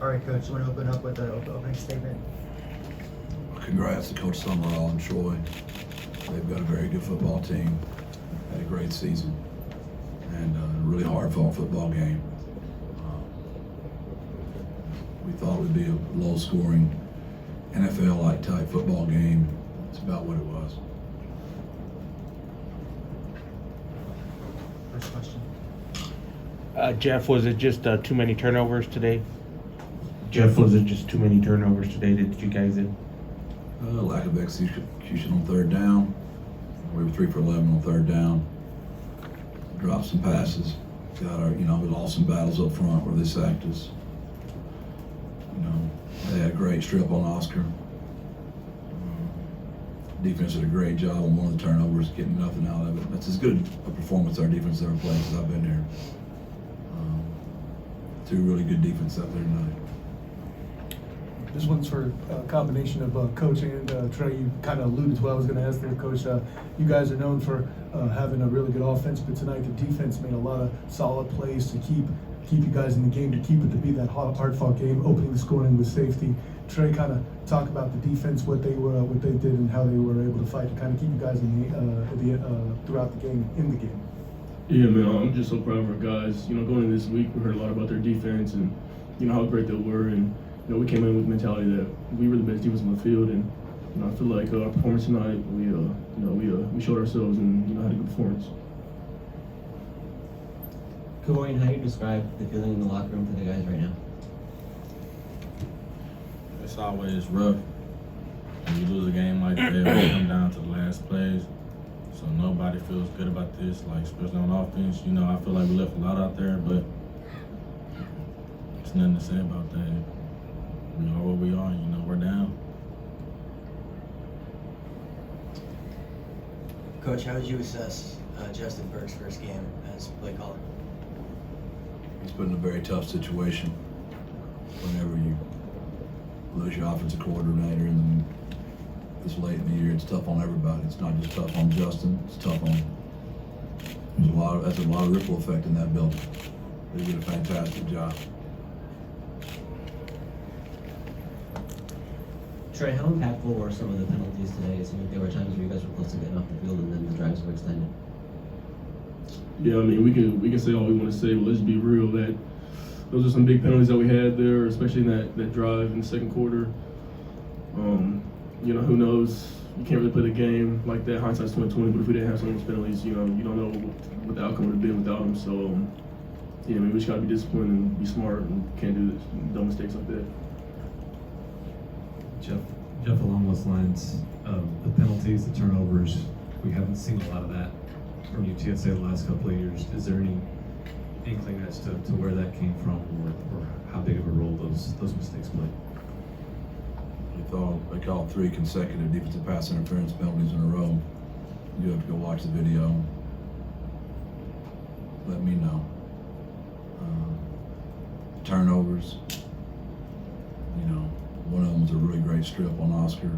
All right, Coach, you want to open up with an opening statement? Congrats to Coach Summerall and Troy. They've got a very good football team, had a great season, and a really hard-fought football game. We thought it would be a low-scoring, NFL-like type football game. It's about what it was. First question. Jeff, was it just too many turnovers today? Jeff, was it just too many turnovers today that you guys did? Lack of execution on third down. We were 3 for 11 on third down. Dropped some passes. We lost some battles up front where they sacked us. They had a great strip on Oscar. Defense did a great job on one of the turnovers, getting nothing out of it. That's as good a performance our defense ever played since I've been here. 2 really good defense out there tonight. This one's for a combination of Coach and Trey. You kind of alluded to what I was going to ask there, Coach. You guys are known for having a really good offense, but tonight the defense made a lot of solid plays to keep you guys in the game, to keep it to be that hard-fought game, opening the scoring with safety. Trey, kind of talk about the defense, what they did, and how they were able to fight to kind of keep you guys in throughout the game, in the game. Yeah, man, I'm just so proud of our guys. Going into this week, we heard a lot about their defense and how great they were, and we came in with the mentality that we were the best defense on the field, and I feel like our performance tonight, we showed ourselves and had a good performance. Corey, how do you describe the feeling in the locker room for the guys right now? It's always rough when you lose a game like that. When you come down to the last plays, so nobody feels good about this. Like especially on offense, I feel like we left a lot out there, but there's nothing to say about that. We are where we are. We're down. Coach, how would you assess Justin Burke's first game as play caller? He's put in a very tough situation. Whenever you lose your offensive coordinator this late in the year, it's tough on everybody. It's not just tough on Justin, it's tough on. That's a lot of ripple effect in that building. They did a fantastic job. Trey, how impactful were some of the penalties today? It seemed like there were times where you guys were close to getting off the field and then the drives were extended. Yeah, we can say all we want to say, but let's be real that those are some big penalties that we had there, especially in that drive in the second quarter. Who knows? You can't really play the game like that. Hindsight's 20/20, but if we didn't have some of those penalties, you don't know what the outcome would have been without them. So, we just got to be disciplined and be smart and can't do dumb mistakes like that. Jeff, along those lines, the penalties, the turnovers, we haven't seen a lot of that from UTSA the last couple of years. Is there any inkling as to where that came from, or how big of a role those mistakes played? They called 3 consecutive defensive pass interference penalties in a row. You have to go watch the video. Let me know. Turnovers. One of them was a really great strip on Oscar.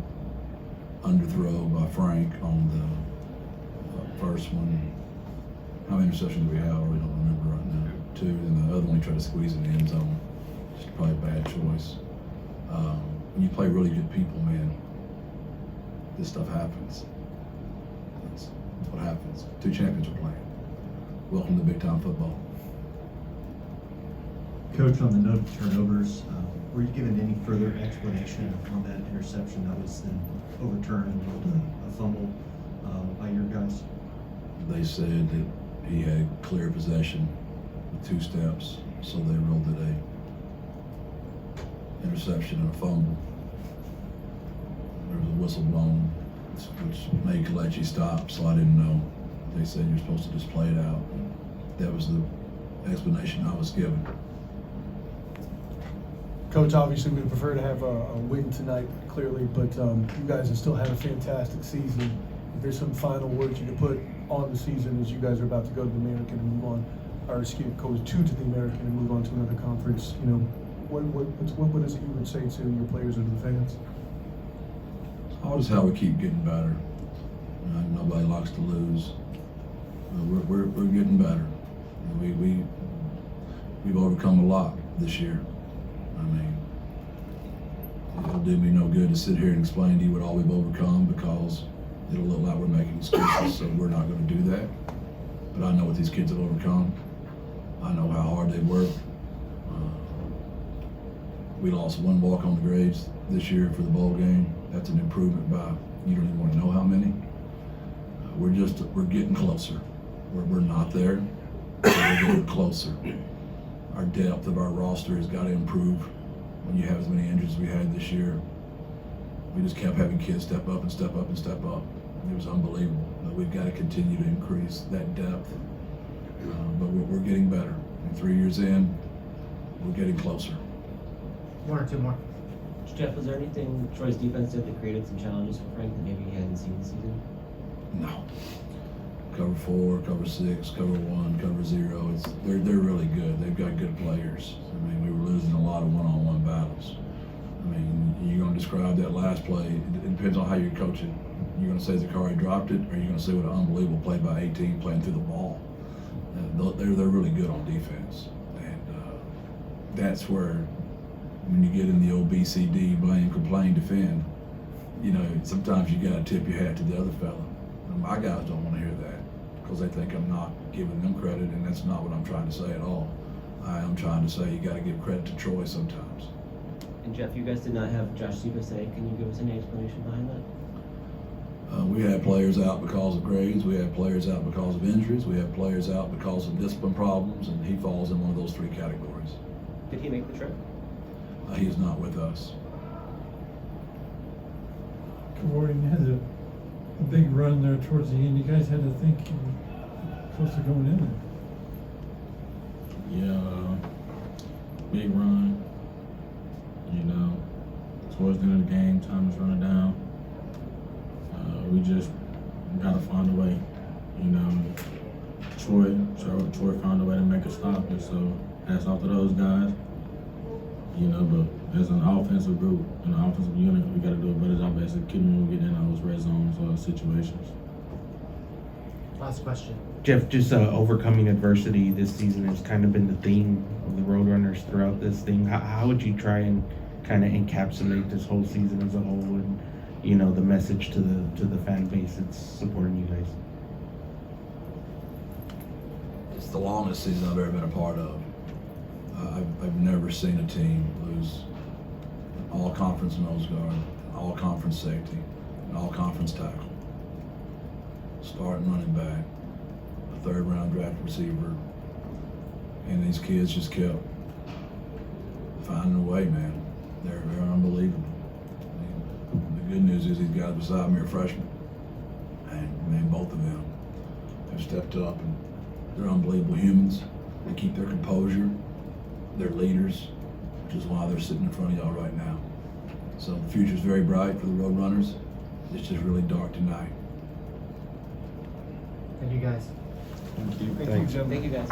Underthrow by Frank on the first one. How many interceptions do we have? I really don't remember right now. 2, and the other one he tried to squeeze in the end zone. Just probably a bad choice. When you play really good people, man, this stuff happens. That's what happens. 2 champions are playing. Welcome to big time football. Coach, on the note of turnovers, were you given any further explanation on that interception that was then overturned and a fumble by your guys? They said that he had clear possession with 2 steps, so they ruled it a interception and a fumble. There was a whistle blown, which made Kalechi stop, so I didn't know. They said you're supposed to just play it out. That was the explanation I was given. Coach, obviously we'd prefer to have a win tonight, clearly, but you guys have still had a fantastic season. If there's some final words you could put on the season as you guys are about to go to the American and move on, or go to the American and move on to another conference, what is it you would say to your players and the fans? Oh, just how we keep getting better. Nobody likes to lose. We're getting better. We've overcome a lot this year. I mean, do me no good to sit here and explain to you what all we've overcome, because it'll look like we're making excuses, so we're not going to do that. But I know what these kids have overcome. I know how hard they work. We lost one walk on the grades this year for the bowl game. That's an improvement by, you don't even want to know how many. We're getting closer. We're not there, but we're getting closer. Our depth of our roster has got to improve. When you have as many injuries as we had this year, we just kept having kids step up and step up and step up. It was unbelievable. But we've got to continue to increase that depth. But we're getting better. And 3 years in, we're getting closer. One or two more. Jeff, was there anything Troy's defense did that created some challenges for Frank that maybe he hadn't seen this season? No. Cover 4, cover 6, cover 1, cover 0. They're really good. They've got good players. I mean, we were losing a lot of one-on-one battles. I mean, you're going to describe that last play. It depends on how you're coaching. You're going to say Zakari dropped it, or you're going to say what an unbelievable play by 18 playing through the ball. They're really good on defense, and that's where, when you get in the old BCD, blame, complain, defend, you know, sometimes you got to tip your hat to the other fella. And my guys don't want to hear that, because they think I'm not giving them credit, and that's not what I'm trying to say at all. I am trying to say you got to give credit to Troy sometimes. And Jeff, you guys did not have Josh Sibase. Can you give us any explanation behind that? We had players out because of grades. We had players out because of injuries. We had players out because of discipline problems, and he falls in one of those 3 categories. Did he make the trip? He is not with us. Warden had a big run there towards the end. You guys had to think you were close to going in there. Yeah, big run. You know, towards the end of the game, time is running down. We just gotta find a way. You know, Troy found a way to make a stop, and so hats off to those guys. You know, but as an offensive group, an offensive unit, we got to do a better job executing when we get in those red zones or situations. Last question. Jeff, just overcoming adversity this season has kind of been the theme of the Roadrunners throughout this thing. How would you try and kind of encapsulate this whole season as a whole, and, you know, the message to the fan base that's supporting you guys? It's the longest season I've ever been a part of. I've never seen a team lose an all-conference nose guard, an all-conference safety, an all-conference tackle, starting running back, a 3rd-round draft receiver, and these kids just kept finding a way, man. They're unbelievable. I mean, the good news is these guys beside me are freshmen, and man, both of them have stepped up, and they're unbelievable humans. They keep their composure. They're leaders, which is why they're sitting in front of y'all right now. So the future's very bright for the Roadrunners. It's just really dark tonight. Thank you guys. Thank you, gentlemen. Thank you guys.